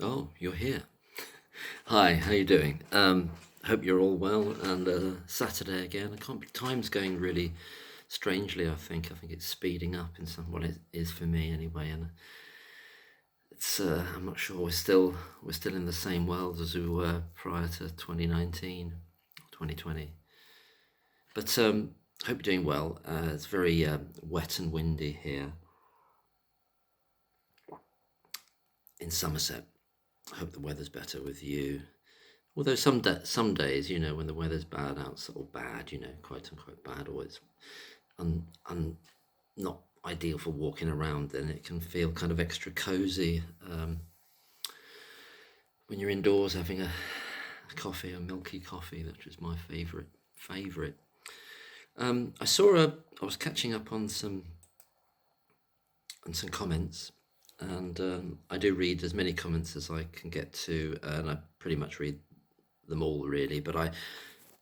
Oh, you're here. Hi, how you doing? Hope you're all well. And Saturday again. I can't. Time's going really strangely. I think it's speeding up in some. Well, it is for me anyway. And it's. I'm not sure. We're still in the same world as we were prior to 2019, 2020. But hope you're doing well. It's very wet and windy here in Somerset. I hope the weather's better with you. Although some days, when the weather's bad outside, or bad, quite unquote bad, or it's not ideal for walking around, then it can feel kind of extra cozy when you're indoors having a coffee, a milky coffee, which is my favourite. I was catching up on some comments, and I do read as many comments as I can get to, and I pretty much read them all really, but I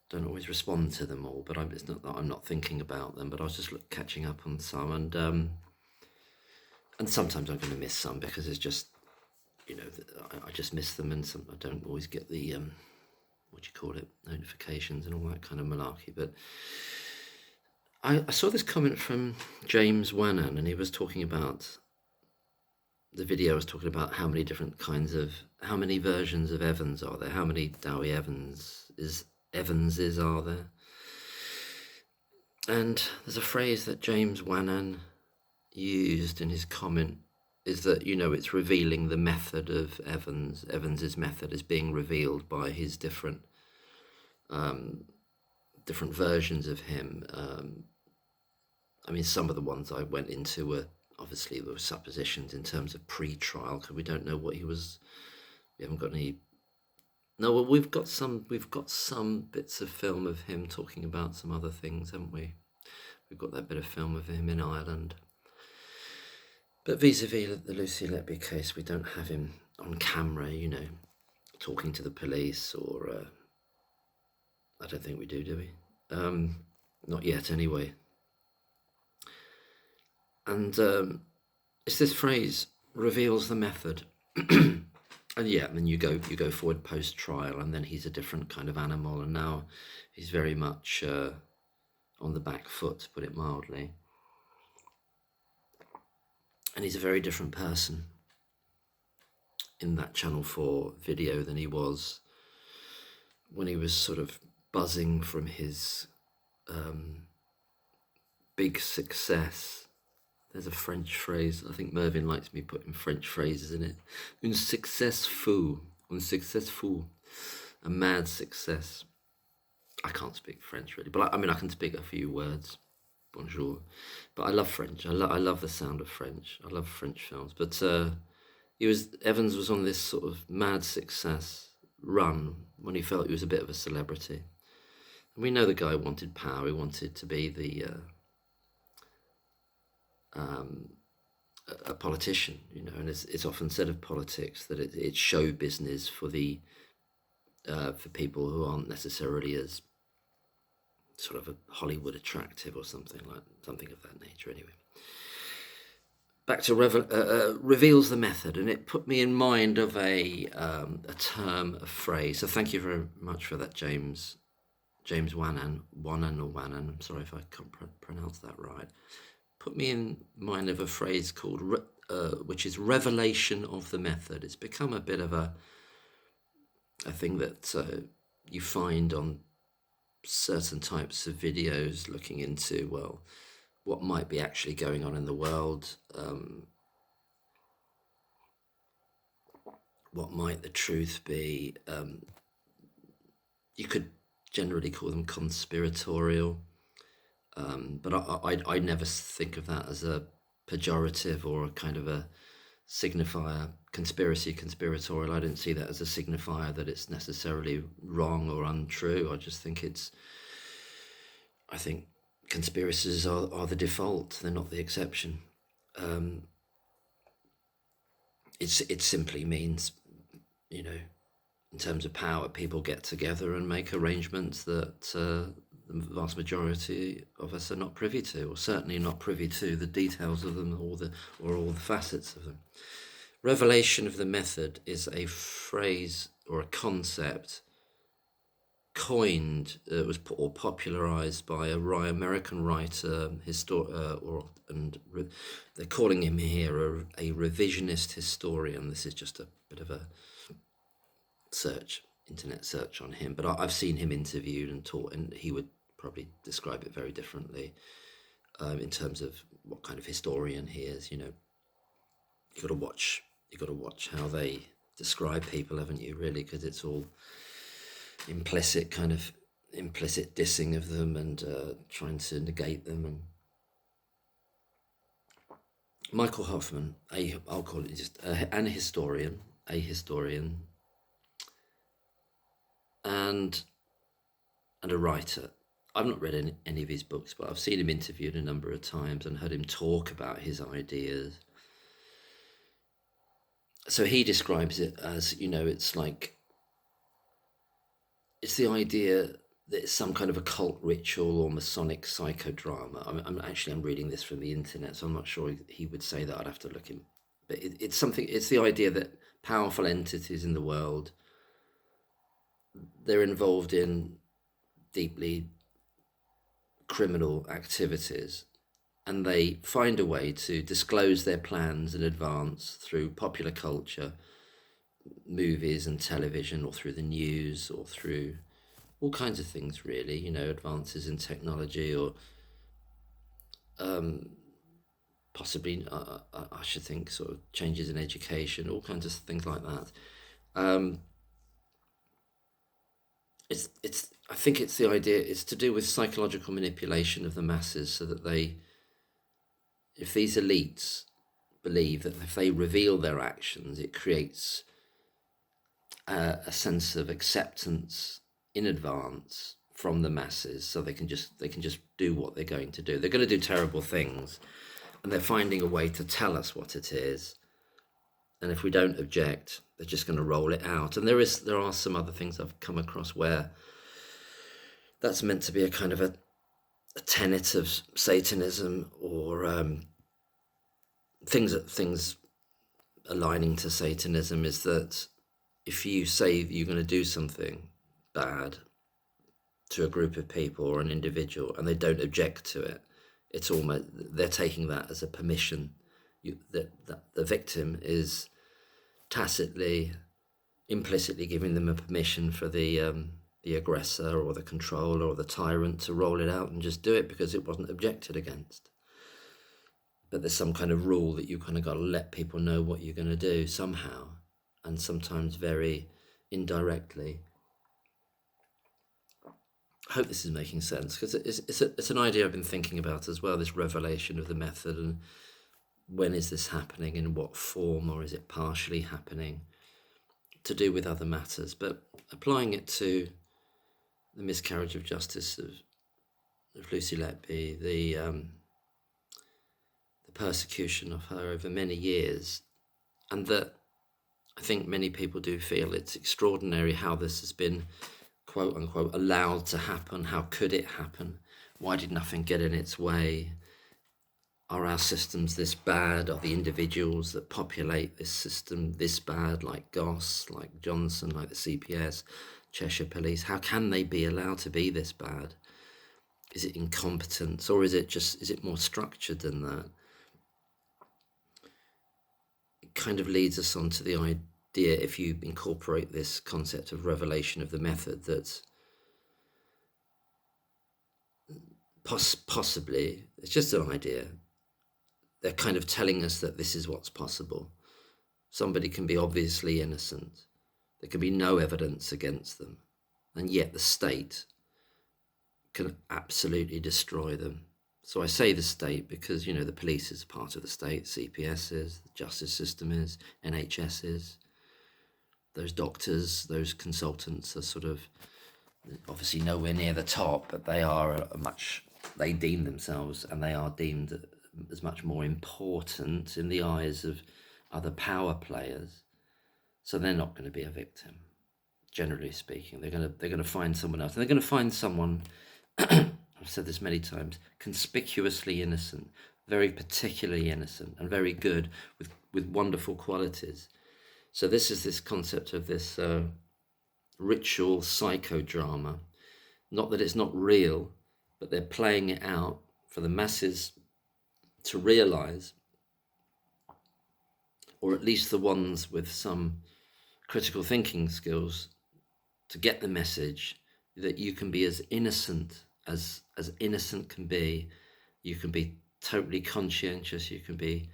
don't always respond to them all. But it's not that I'm not thinking about them, but I was just catching up on some, and sometimes I'm going to miss some because it's just I just miss them, and I don't always get the what do you call it, notifications and all that kind of malarkey. But I saw this comment from James Wannan, and he was talking about the video was talking about how many versions of Evans are there, how many Dowie Evanses are there. And there's a phrase that James Wannan used in his comment, is that, it's revealing the method of Evans. Evans's method is being revealed by his different versions of him. Some of the ones I went into were, obviously, there were suppositions in terms of pre-trial, because we don't know what he was. We haven't got any. No, well, we've got some bits of film of him talking about some other things, haven't we? We've got that bit of film of him in Ireland. But vis-a-vis the Lucy Letby case, we don't have him on camera, talking to the police, or I don't think we do we? Not yet, anyway. And it's this phrase, reveals the method. And then you go forward post-trial, and then he's a different kind of animal, and now he's very much on the back foot, to put it mildly. And he's a very different person in that Channel 4 video than he was when he was sort of buzzing from his big success. There's a French phrase, I think Mervyn likes me putting French phrases in it. Un succès fou, a mad success. I can't speak French really, but I can speak a few words. Bonjour. But I love French. I love the sound of French. I love French films. But Evans was on this sort of mad success run when he felt he was a bit of a celebrity. And we know the guy wanted power. He wanted to be a politician, and it's often said of politics that it's show business for for people who aren't necessarily as sort of a Hollywood attractive or something of that nature. Anyway, back to reveals the method, and it put me in mind of a term, a phrase. So thank you very much for that, James Wannan. I'm sorry if I can't pronounce that right. Put me in mind of a phrase called, which is revelation of the method. It's become a bit of a thing that you find on certain types of videos looking into, well, what might be actually going on in the world, what might the truth be. You could generally call them conspiratorial, but I never think of that as a pejorative or a kind of a signifier. Conspiratorial, I don't see that as a signifier that it's necessarily wrong or untrue. I just think I think conspiracies are the default, they're not the exception. It simply means, in terms of power, people get together and make arrangements that the vast majority of us are not privy to, or certainly not privy to the details of them, or all the facets of them. revelation of the method is a phrase or a concept coined, or popularized by American writer, they're calling him here a revisionist historian. This is just a bit of a internet search on him, but I've seen him interviewed and taught, and he would probably describe it very differently in terms of what kind of historian he is. You got to watch how they describe people, haven't you? Really, because it's all implicit dissing of them and trying to negate them. And Michael Hoffman, I'll call it just a historian, and a writer. I've not read any of his books, but I've seen him interviewed a number of times and heard him talk about his ideas. So he describes it as, it's like, it's the idea that it's some kind of occult ritual or Masonic psychodrama. I'm reading this from the internet, so I'm not sure he would say that. I'd have to look him. But it's the idea that powerful entities in the world, they're involved in deeply criminal activities, and they find a way to disclose their plans in advance through popular culture, movies and television, or through the news, or through all kinds of things, really, advances in technology, or possibly, I should think, sort of changes in education, all kinds of things like that. I think it's the idea, it's to do with psychological manipulation of the masses, so that if these elites believe that if they reveal their actions, it creates a sense of acceptance in advance from the masses, so they can just do what they're going to do. They're going to do terrible things, and they're finding a way to tell us what it is. And if we don't object, they're just going to roll it out. And there are some other things I've come across where that's meant to be a kind of a tenet of Satanism, or things aligning to Satanism, is that if you say you're going to do something bad to a group of people or an individual and they don't object to it, it's almost, they're taking that as a permission. That the victim is tacitly, implicitly giving them a permission for the aggressor or the controller or the tyrant to roll it out and just do it because it wasn't objected against. But there's some kind of rule that you kind of got to let people know what you're going to do somehow, and sometimes very indirectly. I hope this is making sense, because it's an idea I've been thinking about as well, this revelation of the method, and when is this happening, in what form, or is it partially happening, to do with other matters. But applying it to the miscarriage of justice of Lucy Letby, the persecution of her over many years, and that I think many people do feel it's extraordinary how this has been, quote unquote, allowed to happen. How could it happen? Why did nothing get in its way? Are our systems this bad? Are the individuals that populate this system this bad, like Goss, like Johnson, like the CPS, Cheshire Police? How can they be allowed to be this bad? Is it incompetence, or is it more structured than that? It kind of leads us on to the idea, if you incorporate this concept of revelation of the method, that possibly, it's just an idea, they're kind of telling us that this is what's possible. Somebody can be obviously innocent. There can be no evidence against them. And yet the state can absolutely destroy them. So I say the state because, the police is part of the state, CPS is, the justice system is, NHS is. Those doctors, those consultants are sort of obviously nowhere near the top, but they deem themselves, and they are deemed as much more important in the eyes of other power players. So they're not going to be a victim, generally speaking. They're going to find someone else, and they're going to find someone I've said this many times, conspicuously innocent, very particularly innocent and very good with wonderful qualities. So this is this concept of this ritual psychodrama. Not that it's not real, but they're playing it out for the masses to realize, or at least the ones with some critical thinking skills, to get the message that you can be as innocent as innocent can be. You can be totally conscientious. You can be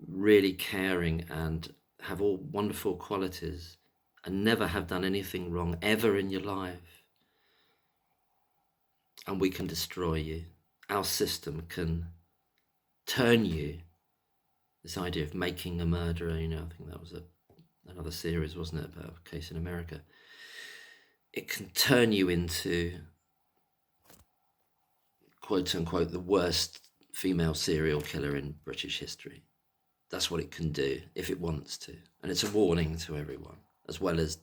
really caring and have all wonderful qualities and never have done anything wrong ever in your life. And we can destroy you. Our system can turn you. This idea of making a murderer, I think that was another series, wasn't it, about a case in America. It can turn you into, quote unquote, the worst female serial killer in British history. That's what it can do if it wants to. And it's a warning to everyone, as well as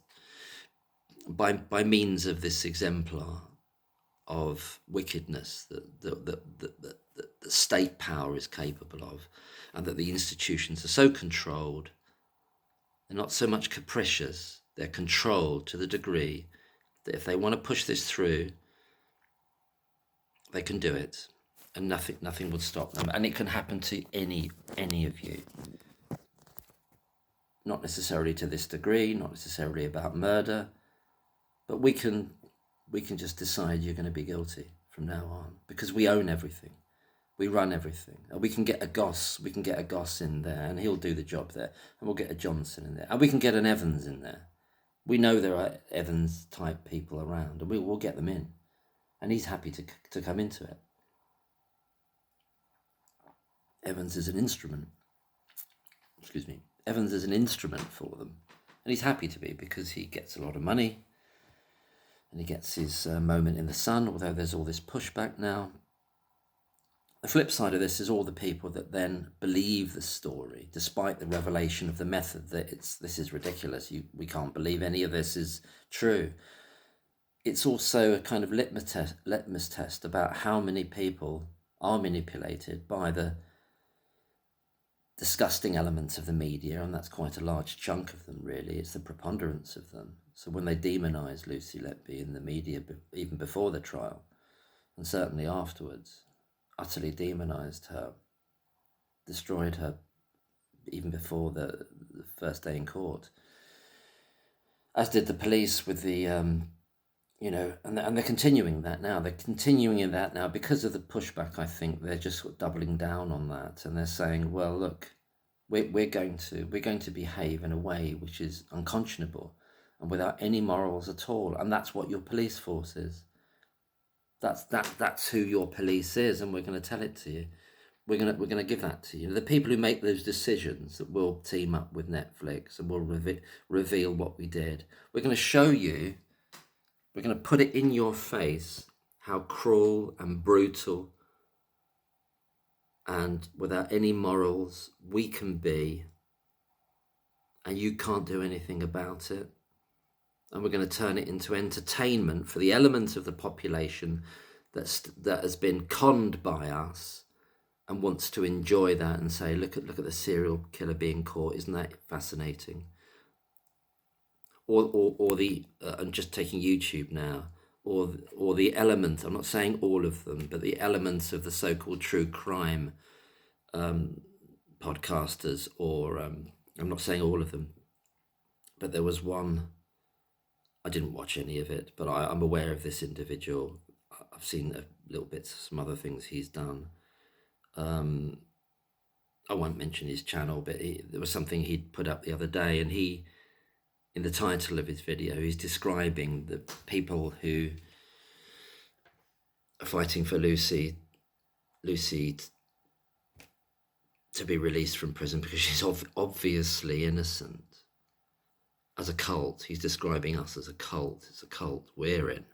by means of this exemplar of wickedness that the state power is capable of, and that the institutions are so controlled. They're not so much capricious, they're controlled to the degree that if they want to push this through, they can do it, and nothing would stop them. And it can happen to any of you. Not necessarily to this degree, not necessarily about murder, but we can just decide you're going to be guilty from now on, because we own everything. We run everything. And we can get a Goss in there, and he'll do the job there. And we'll get a Johnson in there. And we can get an Evans in there. We know there are Evans-type people around, and we'll get them in. And he's happy to come into it. Evans is an instrument. Evans is an instrument for them. And he's happy to be, because he gets a lot of money. And he gets his moment in the sun, although there's all this pushback now. The flip side of this is all the people that then believe the story, despite the revelation of the method that this is ridiculous. We can't believe any of this is true. It's also a kind of litmus test about how many people are manipulated by the disgusting elements of the media, and that's quite a large chunk of them, really. It's the preponderance of them. So when they demonise Lucy Letby in the media, even before the trial, and certainly afterwards, utterly demonised her, destroyed her, even before the first day in court, as did the police with the, and they're continuing that now. They're continuing in that now because of the pushback. I think they're just sort of doubling down on that, and they're saying, well, look, we're going to behave in a way which is unconscionable and without any morals at all, and that's what your police force is. That's who your police is, and we're going to tell it to you. We're going to give that to you. The people who make those decisions that will team up with Netflix and will reveal what we did. We're going to show you. We're going to put it in your face how cruel and brutal and without any morals we can be, and you can't do anything about it. And we're going to turn it into entertainment for the element of the population that has been conned by us and wants to enjoy that and say, look at the serial killer being caught. Isn't that fascinating? Or the I'm just taking YouTube now, or the element. I'm not saying all of them, but the elements of the so-called true crime podcasters, or I'm not saying all of them, but there was one. I didn't watch any of it, but I'm aware of this individual. I've seen little bits of some other things he's done. I won't mention his channel, but there was something he'd put up the other day, and in the title of his video, he's describing the people who are fighting for Lucy to be released from prison because she's obviously innocent. As a cult, he's describing us as a cult. It's a cult we're in.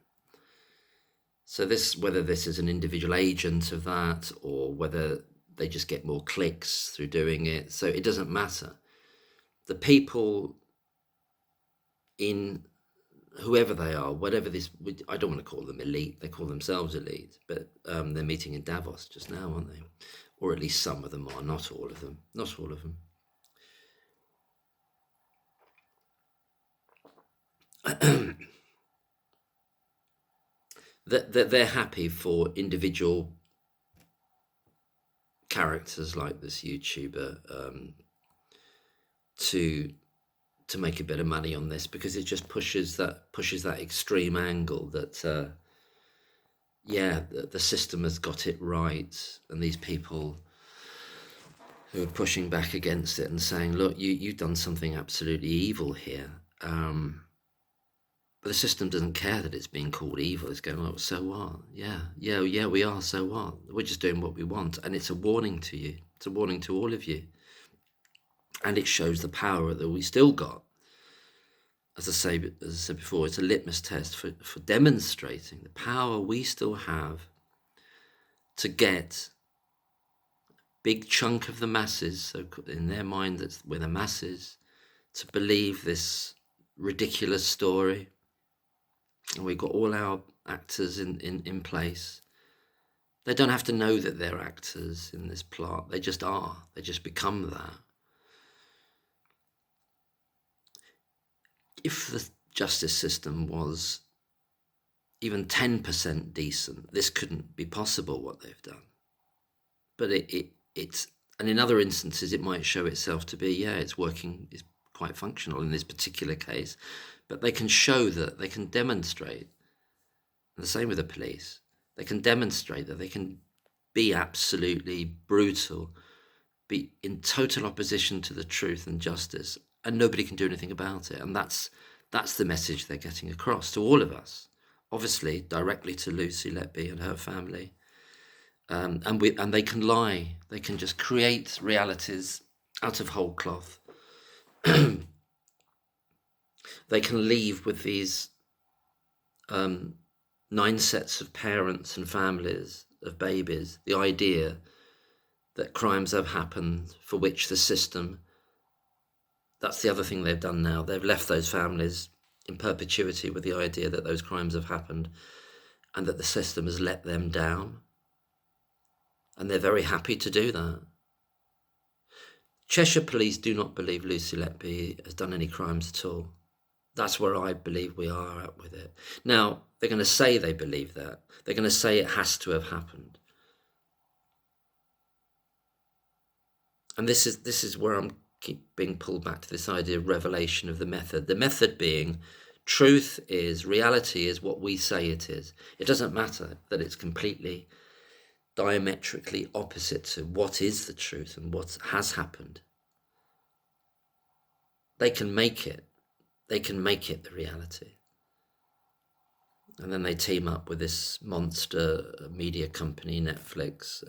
So whether this is an individual agent of that, or whether they just get more clicks through doing it, so it doesn't matter. The people in whoever they are, whatever this, I don't want to call them elite, they call themselves elite, but they're meeting in Davos just now, aren't they? or at least some of them are, not all of them. Not all of them. They're happy for individual characters like this YouTuber to make a bit of money on this, because it just pushes that extreme angle that the system has got it right, and these people who are pushing back against it and saying, look, you've done something absolutely evil here. But the system doesn't care that it's being called evil. It's going, oh, so what? Yeah, we are, so what? We're just doing what we want. And it's a warning to you. It's a warning to all of you. And it shows the power that we still got. As I said before, it's a litmus test for demonstrating the power we still have to get a big chunk of the masses, so in their mind that we're the masses, to believe this ridiculous story. And we've got all our actors in place. They don't have to know that they're actors in this plot. They just are. They just become that. If the justice system was even 10% decent, this couldn't be possible, what they've done. But it's, and in other instances, it might show itself to be, it's working, it's quite functional in this particular case. But they can show that, they can demonstrate, and the same with the police, they can demonstrate that they can be absolutely brutal, be in total opposition to the truth and justice, and nobody can do anything about it. And that's the message they're getting across to all of us, obviously directly to Lucy Letby and her family. And they can lie, they can just create realities out of whole cloth. They can leave with these 9 sets of parents and families of babies the idea that crimes have happened for which the system, that's the other thing they've done now, they've left those families in perpetuity with the idea that those crimes have happened and that the system has let them down. And they're very happy to do that. Cheshire Police do not believe Lucy Letby has done any crimes at all. That's where I believe we are at with it. Now, they're going to say they believe that. They're going to say it has to have happened. And this is where I'm keep being pulled back to this idea of revelation of the method. The method being, truth is, reality is what we say it is. It doesn't matter that it's completely diametrically opposite to what is the truth and what has happened. They can make it. They can make it the reality. And then they team up with this monster media company, Netflix,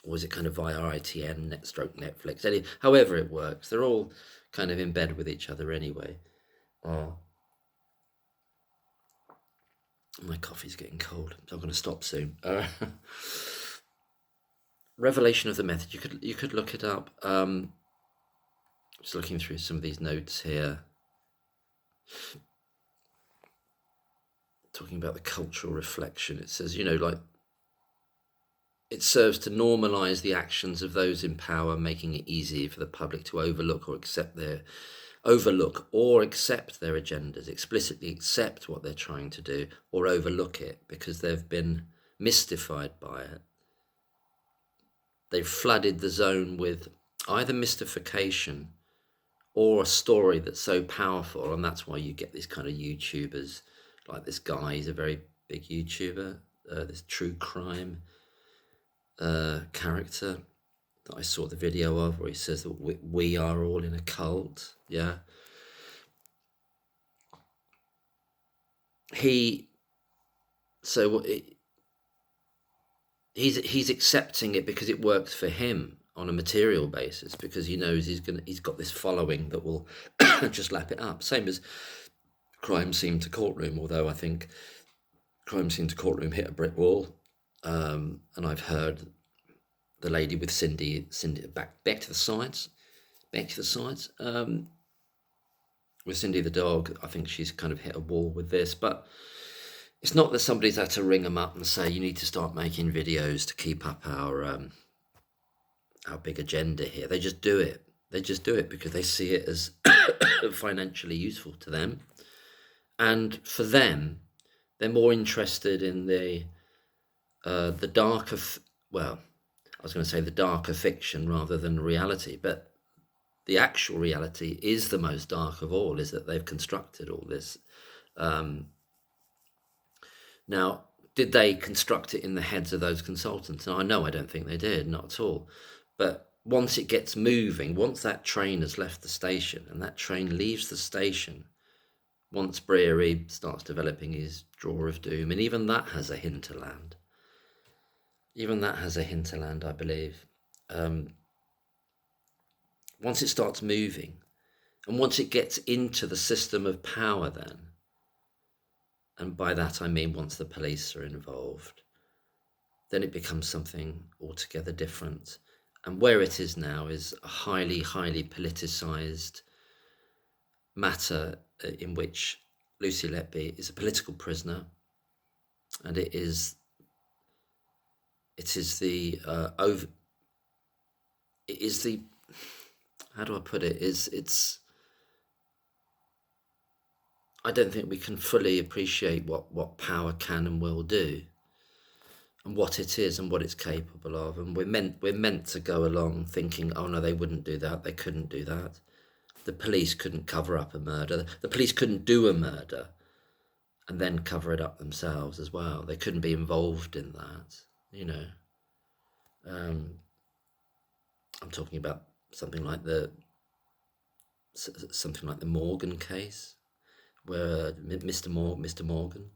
or is it kind of via ITN, Netflix, however it works. They're all kind of in bed with each other anyway. My coffee's getting cold, so I'm going to stop soon. Revelation of the method, you could look it up. Just looking through some of these notes here, talking about the cultural reflection. It says, like, it serves to normalize the actions of those in power, making it easy for the public to overlook or accept their agendas, explicitly accept what they're trying to do, or overlook it because they've been mystified by it. They've flooded the zone with either mystification or a story that's so powerful, and that's why you get these kind of YouTubers, like this guy. He's a very big YouTuber, this true crime character that I saw the video of, where he says that we are all in a cult. Yeah. He's accepting it because it works for him on a material basis, because he knows he's got this following that will just lap it up. Same as Crime Scene to Courtroom, although I think Crime Scene to Courtroom hit a brick wall. And I've heard the lady with Cindy back to the sides, with Cindy the dog. I think she's kind of hit a wall with this, but it's not that somebody's had to ring them up and say, you need to start making videos to keep up our big agenda here. They just do it. They just do it because they see it as financially useful to them. And for them, they're more interested in the darker, well, I was going to say the darker fiction rather than reality, but the actual reality is the most dark of all, is that they've constructed all this. Now, did they construct it in the heads of those consultants? No, I don't think they did, not at all. But once it gets moving, once that train has left the station and that train leaves the station, once Breary starts developing his drawer of doom, and even that has a hinterland. Even that has a hinterland, I believe. Once it starts moving, and once it gets into the system of power then, and by that I mean once the police are involved, then it becomes something altogether different. And where it is now is a highly, highly politicized matter in which Lucy Letby is a political prisoner, and it is the how do I put it? It's I don't think we can fully appreciate what power can and will do, and what it is and what it's capable of. And we're meant to go along thinking, oh no, they wouldn't do that, they couldn't do that. The police couldn't cover up a murder. The police couldn't do a murder and then cover it up themselves as well. They couldn't be involved in that, you know. I'm talking about something like the Morgan case, where Mr. Morgan,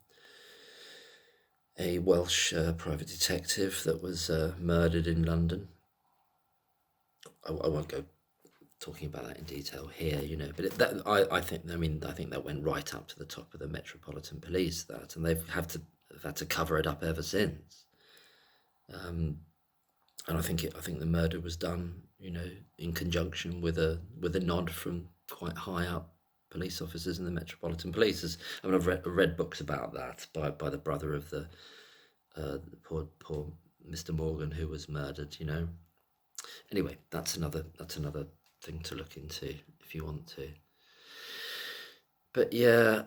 a Welsh private detective that was murdered in London. I won't go talking about that in detail here, you know, but I think that went right up to the top of the Metropolitan Police, and they've had to cover it up ever since. And I think the murder was done, you know, in conjunction with a nod from quite high up police officers in the Metropolitan Police. I've read books about that by the brother of the poor Mr. Morgan who was murdered, you know. Anyway, that's another thing to look into if you want to. But yeah,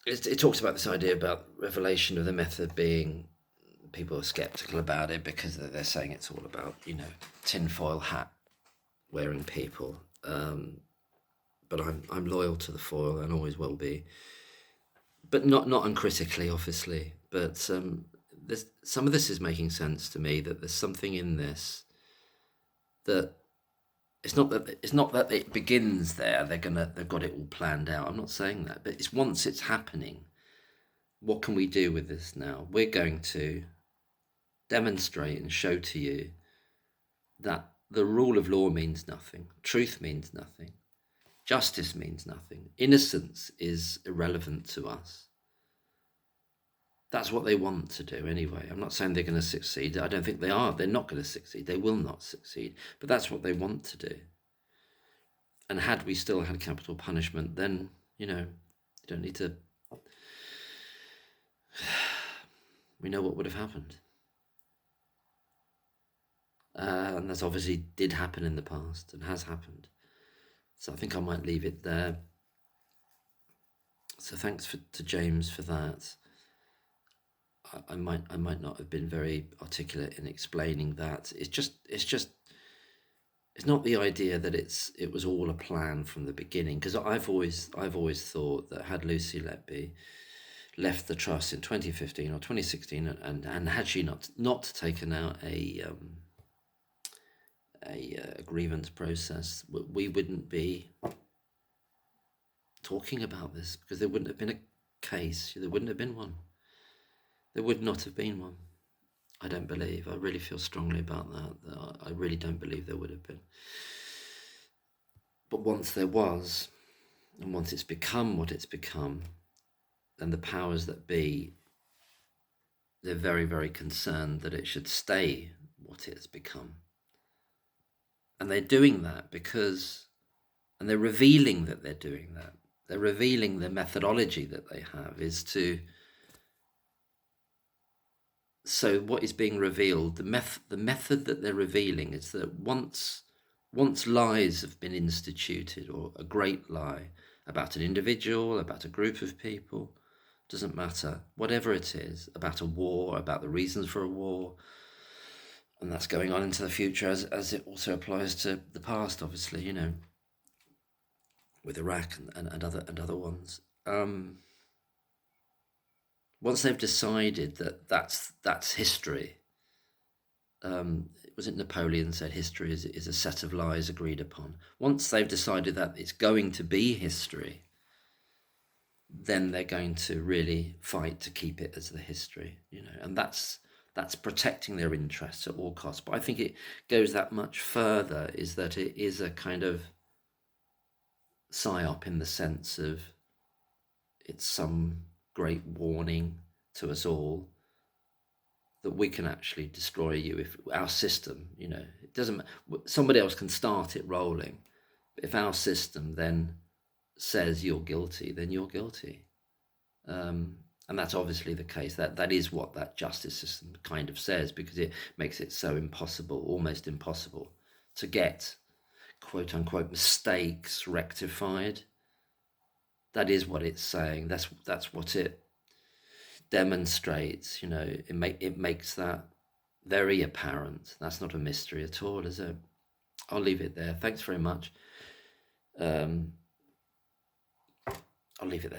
it talks about this idea about revelation of the method being, people are skeptical about it because they're saying it's all about, you know, tinfoil hat wearing people. But I'm loyal to the foil and always will be. But not uncritically, obviously. But some of this is making sense to me, that there's something in this that it's not that it begins there. They've got it all planned out. I'm not saying that, but it's once it's happening. What can we do with this now? We're going to demonstrate and show to you that the rule of law means nothing. Truth means nothing. Justice means nothing. Innocence is irrelevant to us. That's what they want to do anyway. I'm not saying they're going to succeed. I don't think they are. They're not going to succeed. They will not succeed. But that's what they want to do. And had we still had capital punishment, then, you know, you don't need to... We know what would have happened. And that's obviously did happen in the past and has happened. So I think I might leave it there. So thanks to James for that. I might not have been very articulate in explaining that. It's not the idea that it was all a plan from the beginning, because I've always thought that had Lucy Letby left the trust in 2015 or 2016 and had she not taken out a grievance process, we wouldn't be talking about this, because there wouldn't have been a case. There wouldn't have been one. There would not have been one. I don't believe. I really feel strongly about that. I really don't believe there would have been. But once there was, and once it's become what it's become, then the powers that be, they're very, very concerned that it should stay what it has become. And they're doing that and they're revealing that they're doing that they're revealing the methodology that they have is to. So what is being revealed, the method that they're revealing is that once lies have been instituted, or a great lie about an individual, about a group of people, doesn't matter, whatever it is, about a war, about the reasons for a war, and that's going on into the future as it also applies to the past, obviously, you know, with Iraq and other ones. Once they've decided that that's history, was it Napoleon said history is a set of lies agreed upon? Once they've decided that it's going to be history, then they're going to really fight to keep it as the history, you know, and that's protecting their interests at all costs. But I think it goes that much further, is that it is a kind of psyop in the sense of it's some great warning to us all that we can actually destroy you if our system, you know, it doesn't, somebody else can start it rolling, but if our system then says you're guilty, then you're guilty. And that's obviously the case. That is what that justice system kind of says, because it makes it so impossible, almost impossible, to get quote unquote mistakes rectified. That is what it's saying. That's what it demonstrates. You know, it makes that very apparent. That's not a mystery at all, is it? I'll leave it there. Thanks very much. I'll leave it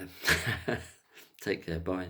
there. Take care. Bye.